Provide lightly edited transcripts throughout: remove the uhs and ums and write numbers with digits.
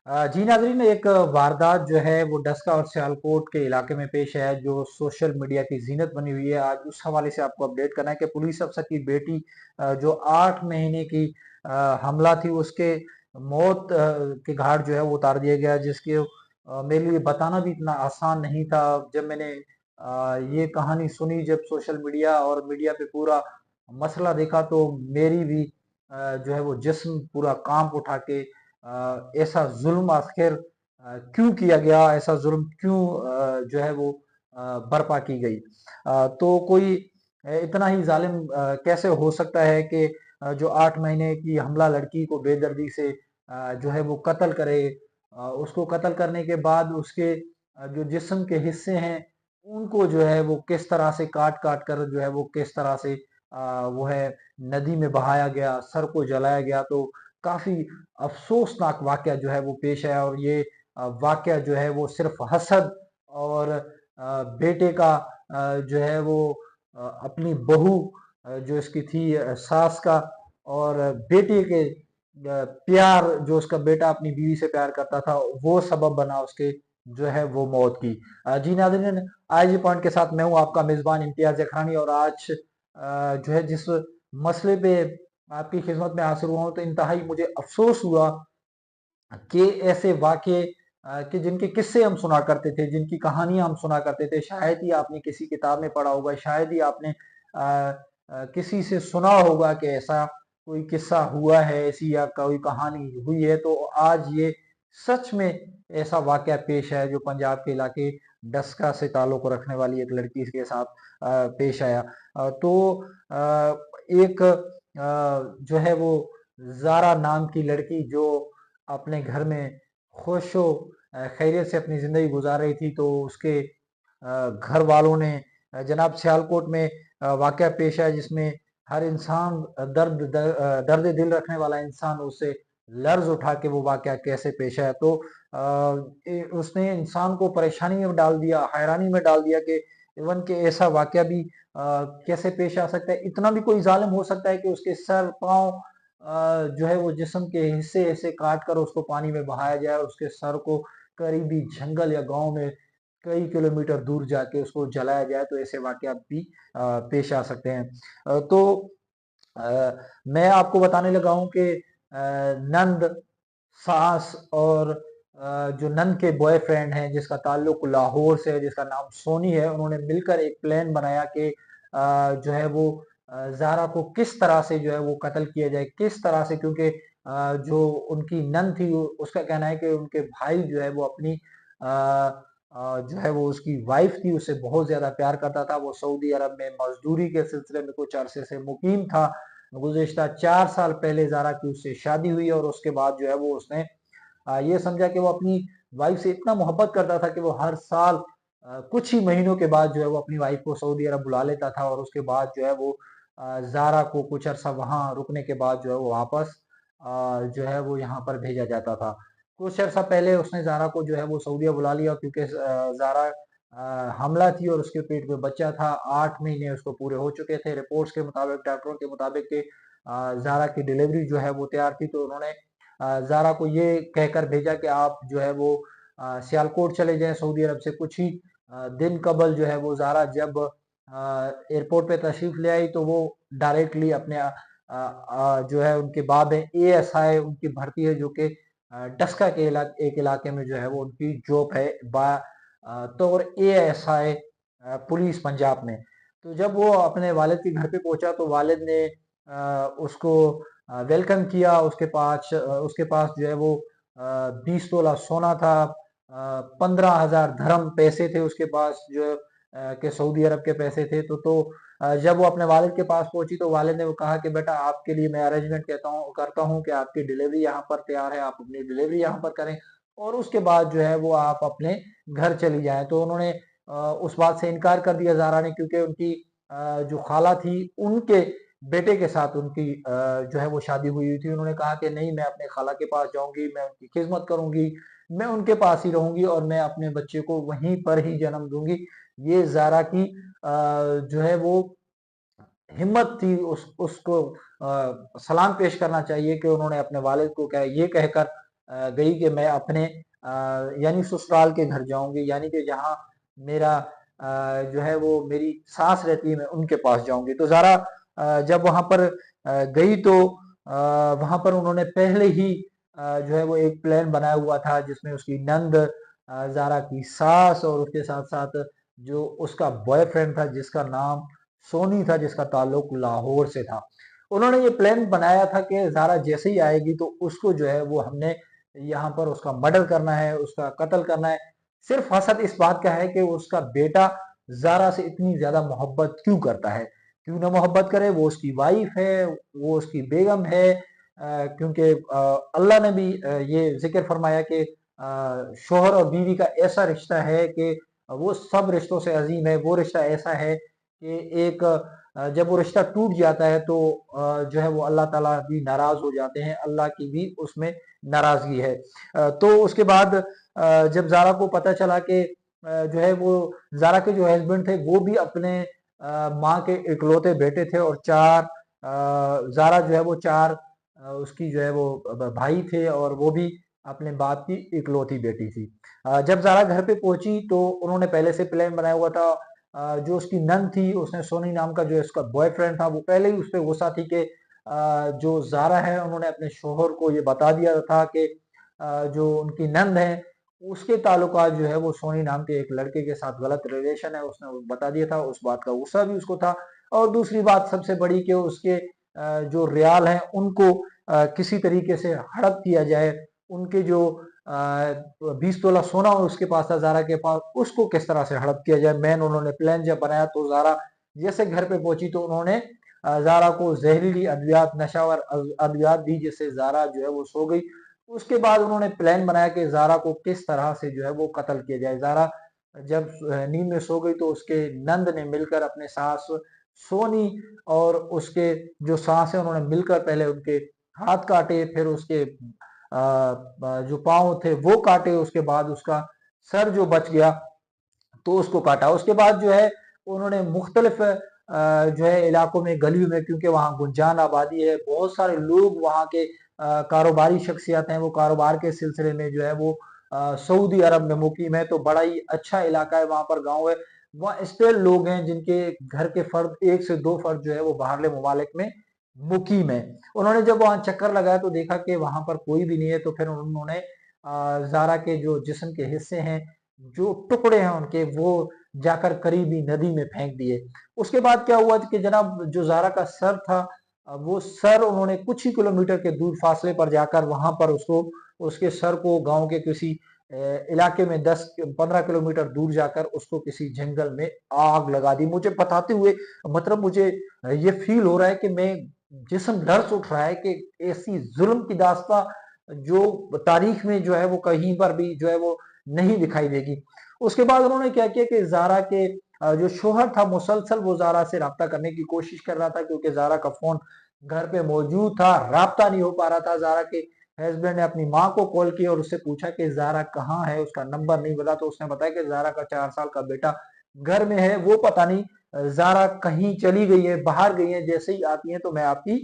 जी नाज़रीन, एक वारदात जो है वो डस्का और सियालकोट के इलाके में पेश है, जो सोशल मीडिया की ज़ीनत बनी हुई है। आज उस हवाले से आपको अपडेट करना है कि पुलिस अफसर की बेटी जो 8 महीने की हमला थी, उसके मौत के घाट जो है वो उतार दिया गया, जिसके मेरे लिए बताना भी इतना आसान नहीं था। जब मैंने ये कहानी सुनी, जब सोशल मीडिया और मीडिया पे पूरा मसला देखा, तो मेरी भी जो है वो जिस्म पूरा कांप उठा के ऐसा जुल्म आखिर क्यों किया गया, ऐसा जुल्म क्यों जो है वो बर्पा की गई। तो कोई इतना ही जालिम कैसे हो सकता है कि जो 8 महीने की हमला लड़की को बेदर्दी से जो है वो कत्ल करे। उसको कत्ल करने के बाद उसके जो जिस्म के हिस्से हैं, उनको जो है वो किस तरह से काट काट कर जो है वो किस तरह से वो है नदी में बहाया गया, सर को जलाया गया। तो काफी अफसोसनाक वाकया जो है वो पेश है, और ये वाकया जो है वो सिर्फ हसद और बेटे का जो है वो अपनी बहू जो इसकी थी सास का, और बेटे के प्यार जो उसका बेटा अपनी बीवी से प्यार करता था, वो सबब बना उसके जो है वो मौत की। जी नाज़रीन, आज ये पॉइंट के साथ मैं हूँ आपका मेजबान इम्तियाज अखरानी, और आज जो है जिस मसले पे आपकी खिदमत में हासिल हुआ हूं, तो इंतहाई मुझे अफसोस हुआ कि ऐसे वाक़ये कि जिनके किस्से हम सुना करते थे, जिनकी कहानियाँ हम सुना करते थे, शायद ही आपने किसी किताब में पढ़ा होगा, शायद ही आपने किसी से सुना होगा कि ऐसा कोई किस्सा हुआ है, ऐसी या कोई कहानी हुई है। तो आज ये सच में ऐसा वाक़या पेश है, जो पंजाब के इलाके डस्का से ताल्लुक़ रखने वाली एक लड़की के साथ पेश आया। तो एक जो है वो ज़ारा नाम की लड़की, जो अपने घर में खुशो खैरियत से अपनी ज़िंदगी गुजार रही थी, तो उसके घर वालों ने जनाब सियालकोट में वाक़या पेश आया, जिसमें हर इंसान दर्द दिल रखने वाला इंसान उससे लर्ज़ उठा के वो वाक़या कैसे पेश आया। तो उसने इंसान को परेशानी में डाल दिया, हैरानी में डाल दिया कि इवन कि ऐसा वाक़या भी कैसे पेश आ सकता है। इतना भी कोई ज़ालिम हो सकता है कि उसके सर पाँव जो है वो जिस्म के हिस्से ऐसे काट कर उसको पानी में बहाया जाए, और उसके सर को करीबी जंगल या गांव में कई किलोमीटर दूर जाके उसको जलाया जाए। तो ऐसे वाकयात भी पेश आ सकते हैं। तो मैं आपको बताने लगा हूं कि नंद, सास और जो नंद के बॉयफ्रेंड हैं, जिसका ताल्लुक लाहौर से है, जिसका नाम सोनी है, उन्होंने मिलकर एक प्लान बनाया कि जो है वो ज़ारा को किस तरह से जो है वो कत्ल किया जाए, किस तरह से, क्योंकि जो उनकी नंद थी, उसका कहना है कि उनके भाई जो है वो अपनी जो है वो उसकी वाइफ थी, उससे बहुत ज्यादा प्यार करता था। वो सऊदी अरब में मजदूरी के सिलसिले में कुछ अरसे से मुकीम था। गुज़िश्ता 4 साल पहले ज़ारा की उससे शादी हुई, और उसके बाद जो है वो उसने ये समझा कि वो अपनी वाइफ से इतना मोहब्बत करता था कि वो हर साल कुछ ही महीनों के बाद जो है वो अपनी वाइफ को सऊदी अरब बुला लेता था, और उसके बाद जो है वो ज़ारा को कुछ अरसा वहां रुकने के बाद जो है वो वापस जो है वो यहाँ पर भेजा जाता था। कुछ अर्सा पहले उसने ज़ारा को जो है वो सऊदीया बुला लिया, क्योंकि ज़ारा हमला थी और उसके पेट में बच्चा था। 8 महीने उसको पूरे हो चुके थे। रिपोर्ट्स के मुताबिक, डॉक्टरों के मुताबिक कि ज़ारा की डिलीवरी जो है वो तैयार थी। तो उन्होंने ज़ारा को ये कहकर भेजा कि आप जो है वो सियालकोट चले जाएं सऊदी अरब से। कुछ ही दिन कबल जो है वो ज़ारा जब एयरपोर्ट पे तशरीफ ले आई, तो वो डायरेक्टली अपने जो है उनके बाब है एएसआई उनकी भर्ती है, जो कि डस्का के एक इलाके में जो है वो उनकी जॉब है तौर एएसआई पुलिस पंजाब में। तो जब वो अपने वालिद के घर पे पहुंचा, तो वालिद ने उसको वेलकम किया। उसके पास जो है वो 20 तोला सोना था, 15,000 धर्म पैसे थे उसके पास, जो के सऊदी अरब के पैसे थे। जब वो अपने वालिद के पास पहुंची, तो वालिद ने वो कहा कि बेटा, आपके लिए मैं अरेंजमेंट करता हूं कि आपकी डिलीवरी यहाँ पर तैयार है, आप अपनी डिलीवरी यहाँ पर करें, और उसके बाद जो है वो आप अपने घर चली जाएं। तो उन्होंने उस बात से इनकार कर दिया ज़ारा ने, क्योंकि उनकी जो खाला थी, उनके बेटे के साथ उनकी जो है वो शादी हुई थी। उन्होंने कहा कि नहीं, मैं अपने खाला के पास जाऊंगी, मैं उनकी खिदमत करूंगी, मैं उनके पास ही रहूंगी, और मैं अपने बच्चे को वहीं पर ही जन्म दूंगी। ये ज़ारा की जो है वो हिम्मत थी। उसको सलाम पेश करना चाहिए कि उन्होंने अपने वालिद को क्या ये कहकर गई कि मैं अपने यानी ससुराल के घर जाऊंगी, यानी कि जहाँ मेरा जो है वो मेरी सास रहती है, मैं उनके पास जाऊंगी। तो ज़ारा जब वहां पर गई तो वहां पर उन्होंने पहले ही जो है वो एक प्लान बनाया हुआ था, जिसमें उसकी नंद, ज़ारा की सास और उसके साथ साथ जो उसका बॉयफ्रेंड था जिसका नाम सोनी था, जिसका ताल्लुक लाहौर से था। उन्होंने ये प्लान बनाया था कि ज़ारा जैसे ही आएगी तो उसको जो है वो हमने यहाँ पर उसका मर्डर करना है, उसका कत्ल करना है। सिर्फ हसद इस बात का है कि उसका बेटा ज़ारा से इतनी ज्यादा मोहब्बत क्यों करता है। क्यों ना मोहब्बत करे, वो उसकी वाइफ है, वो उसकी बेगम है। क्योंकि अल्लाह ने भी ये जिक्र फरमाया कि शोहर और बीवी का ऐसा रिश्ता है कि वो सब रिश्तों से अजीम है। वो रिश्ता ऐसा है कि एक जब वो रिश्ता टूट जाता है तो जो है वो अल्लाह ताला भी नाराज हो जाते हैं, अल्लाह की भी उसमें नाराजगी है। तो उसके बाद जब ज़ारा को पता चला कि जो है वो ज़ारा के जो हस्बैंड थे वो भी अपने माँ के इकलौते बेटे थे, और ज़ारा जो है वो चार उसकी जो है वो भाई थे, और वो भी अपने बाप की इकलौती बेटी थी। जब ज़ारा घर पे पहुंची तो उन्होंने पहले से प्लान बनाया हुआ था। जो उसकी नन थी, उसने सोनी नाम का जो उसका बॉयफ्रेंड था, वो पहले ही उस पर गुस्सा थी कि जो ज़ारा है उन्होंने अपने शोहर को ये बता दिया था कि जो उनकी नंद है उसके ताल्लुकात जो है वो सोनी नाम के एक लड़के के साथ गलत रिलेशन है, उसने वो बता दिया था। उस बात का गुस्सा भी उसको था। और दूसरी बात सबसे बड़ी कि उसके जो रियाल हैं उनको किसी तरीके से हड़प किया जाए। उनके जो 20 तोला सोना उसके पास था ज़ारा के पास, उसको किस तरह से हड़प किया जाए। मैन उन्होंने प्लान जब बनाया तो ज़ारा जैसे घर पे पहुंची तो उन्होंने ज़ारा को जहरीली अद्वियात, नशावर अद्वियात दी, जिससे ज़ारा जो है वो सो गई। उसके बाद उन्होंने प्लान बनाया कि ज़ारा को किस तरह से जो है वो कत्ल किया जाए। ज़ारा जब नींद में सो गई तो उसके नंद ने मिलकर अपने सास सोनी और उसके जो सास है उन्होंने मिलकर पहले उनके हाथ काटे, फिर उसके जो पाँव थे वो काटे, उसके बाद उसका सर जो बच गया तो उसको काटा। उसके बाद जो है उन्होंने मुख्तलिफ जो है इलाकों में, गलियों में, क्योंकि वहाँ गुंजान आबादी है, बहुत सारे लोग वहाँ के कारोबारी शख्सियत हैं, वो कारोबार के सिलसिले में जो है वो सऊदी अरब में मुकीम है। तो बड़ा ही अच्छा इलाका है, वहाँ पर गांव है, वहाँ स्टेल लोग हैं जिनके घर के फर्द, एक से दो फर्द जो है वो बाहरले ममालिक में मुकीम है। उन्होंने जब वहाँ चक्कर लगाया तो देखा कि वहां पर कोई भी नहीं है। तो फिर उन्होंने ज़ारा के जो जिस्म के हिस्से हैं, जो टुकड़े हैं उनके, वो जाकर करीबी नदी में फेंक दिए। उसके बाद क्या हुआ कि जनाब जो ज़ारा का सर था, वो सर उन्होंने कुछ ही किलोमीटर के दूर फासले पर जाकर वहां पर उसको, उसके सर को गांव के किसी इलाके में 10-15 किलोमीटर दूर जाकर उसको किसी जंगल में आग लगा दी। मुझे बताते हुए मतलब मुझे ये फील हो रहा है कि मैं, जिस्म लर्ज उठ रहा है कि ऐसी जुल्म की दास्ता जो तारीख में जो है वो कहीं पर भी जो है वो नहीं दिखाई देगी। उसके बाद उन्होंने क्या किया कि ज़ारा के जो शोहर था मुसलसल वो ज़ारा से राब्ता करने की कोशिश कर रहा था, क्योंकि ज़ारा का फोन घर पे मौजूद था, राब्ता नहीं हो पा रहा था। ज़ारा के हस्बैंड ने अपनी माँ को कॉल किया और उससे पूछा कि ज़ारा कहाँ है, उसका नंबर नहीं मिला। तो उसने बताया कि ज़ारा का 4 साल का बेटा घर में है, वो पता नहीं ज़ारा कहीं चली गई है, बाहर गई है, जैसे ही आती है तो मैं आपकी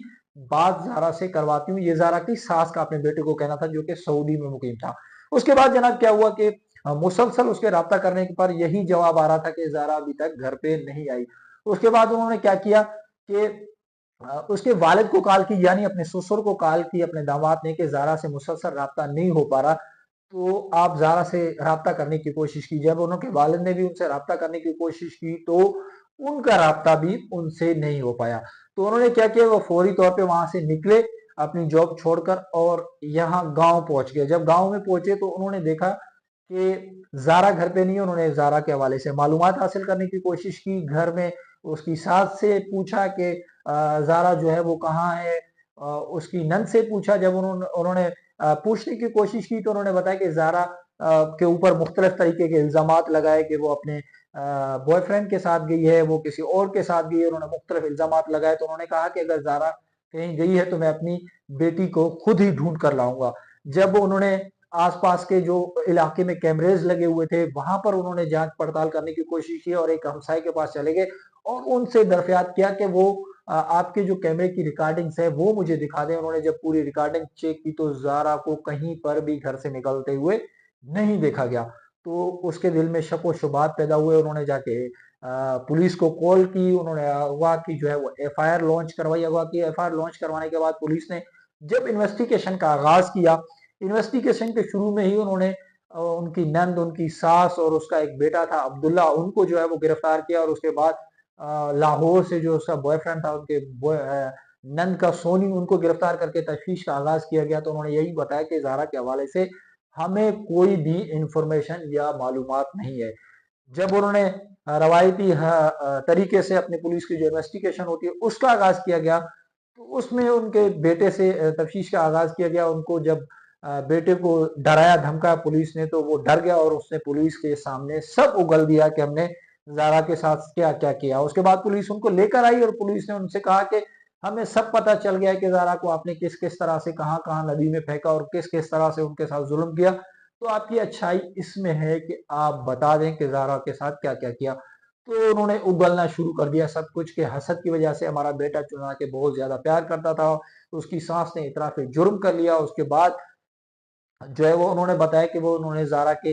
बात ज़ारा से करवाती हूँ। ये ज़ारा की सास का अपने बेटे को कहना था, जो कि सऊदी में मुकीम था। उसके बाद जनाब क्या हुआ कि मुसलसल उसके राब्ता करने पर यही जवाब आ रहा था कि ज़ारा अभी तक घर पे नहीं आई। उसके बाद उन्होंने क्या किया कि उसके वालिद को कॉल की, यानी अपने ससुर को कॉल की, अपने दामाद ने, कि ज़ारा से मुसलसल राब्ता नहीं हो पा रहा, तो आप ज़ारा से राब्ता करने की कोशिश की। जब उनके वालिद ने भी उनसे राब्ता करने की कोशिश की तो उनका राब्ता भी उनसे नहीं हो पाया। तो उन्होंने क्या किया, वो फौरी तौर पे वहां से निकले अपनी जॉब छोड़कर और यहाँ गांव पहुंच गए। जब गांव में पहुंचे तो उन्होंने देखा कि ज़ारा घर पे नहीं है। उन्होंने ज़ारा के हवाले से मालूमात हासिल करने की कोशिश की, घर में उसकी सास से पूछा कि ज़ारा जो है वो कहाँ है। उसकी नंद से पूछा। जब उन्होंने उन्होंने पूछने की कोशिश की तो उन्होंने बताया कि ज़ारा के ऊपर मुख्तलिफ तरीके के इल्जामात लगाए कि वो अपने बॉयफ्रेंड के साथ गई है, वो किसी और के साथ गई है। उन्होंने मुख्तलिफ इल्जामात लगाए। तो उन्होंने कहा कि अगर ज़ारा कहीं गई है तो मैं अपनी बेटी को खुद ही ढूंढ कर लाऊंगा। जब उन्होंने आस पास के जो इलाके में कैमरेज लगे हुए थे वहां पर उन्होंने जांच पड़ताल करने की कोशिश की और एक हमसाये के पास चले गए और उनसे दरफियात किया कि वो आपके जो कैमरे की रिकॉर्डिंग्स है वो मुझे दिखा दें। उन्होंने जब पूरी रिकॉर्डिंग चेक की तो ज़ारा को कहीं पर भी घर से निकलते हुए नहीं देखा गया। तो उसके दिल में शक व शुबात पैदा हुए। उन्होंने जाके पुलिस को कॉल की, उन्होंने अगवा की जो है वो एफआईआर लॉन्च करवाई। अगवा की एफआईआर लॉन्च करवाने के बाद पुलिस ने जब इन्वेस्टिगेशन का आगाज किया, इन्वेस्टिगेशन के शुरू में ही उन्होंने उनकी नंद, उनकी सास और उसका एक बेटा था अब्दुल्ला, उनको जो है वो गिरफ्तार किया और उसके बाद लाहौर से जो उसका बॉयफ्रेंड था उनके नंद का सोनी, उनको गिरफ्तार करके तफ्तीश का आगाज किया गया। तो उन्होंने यही बताया कि ज़ारा के हवाले से हमें कोई भी इंफॉर्मेशन या मालूमात नहीं है। जब उन्होंने रवायती तरीके से अपनी पुलिस की जो इन्वेस्टिगेशन होती है उसका आगाज किया गया, तो उसमें उनके बेटे से तफ्तीश का आगाज किया गया। उनको जब बेटे को डराया धमकाया पुलिस ने तो वो डर गया और उसने पुलिस के सामने सब उगल दिया कि हमने ज़ारा के साथ क्या क्या किया। उसके बाद पुलिस उनको लेकर आई और पुलिस ने उनसे कहा कि हमें सब पता चल गया कि ज़ारा को आपने किस किस तरह से कहाँ कहाँ नदी में फेंका और किस किस तरह से उनके साथ जुल्म किया। तो आपकी अच्छाई इसमें है कि आप बता दें कि ज़ारा के साथ क्या क्या किया। तो उन्होंने उगलना शुरू कर दिया सब कुछ के हसद की वजह से हमारा बेटा चुना के बहुत ज्यादा प्यार करता था। उसकी सास ने इतराफ जुर्म कर लिया। उसके बाद जो है वो उन्होंने बताया कि वो उन्होंने ज़ारा के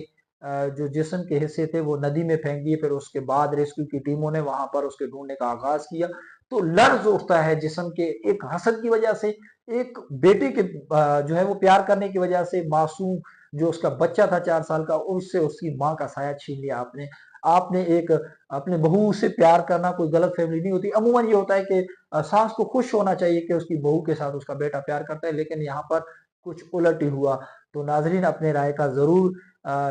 जो जिस्म के हिस्से थे वो नदी में फेंक दिए। फिर उसके बाद रेस्क्यू की टीमों ने वहां पर उसके ढूंढने का आगाज किया। तो लर्ज उठता है जिस्म के एक हसद की वजह से, एक बेटे के जो है वो प्यार करने की वजह से मासूम जो उसका बच्चा था 4 साल का, उससे उसकी माँ का साया छीन लिया आपने। आपने एक अपने बहू से प्यार करना कोई गलत फैमिली नहीं होती। अमूमन ये होता है कि सास को खुश होना चाहिए कि उसकी बहू के साथ उसका बेटा प्यार करता है, लेकिन यहाँ पर कुछ उलट ही हुआ। तो नाजरीन अपने राय का जरूर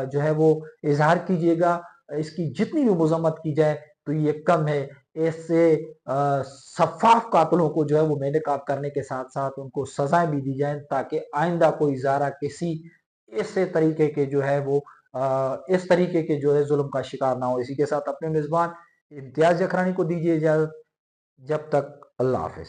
जो है वो इजहार कीजिएगा। इसकी जितनी भी मजम्मत की जाए तो ये कम है। ऐसे शफाफ कातलों को जो है वो मेनकाब करने के साथ साथ उनको सजाएं भी दी जाए ताकि आइंदा कोई ज़ारा किसी ऐसे तरीके के जो है वो इस तरीके के जो है जुल्म का शिकार ना हो। इसी के साथ अपने मेजबान इम्तियाज जखरानी को दीजिए इजाजत। जब तक अल्लाह हाफिज।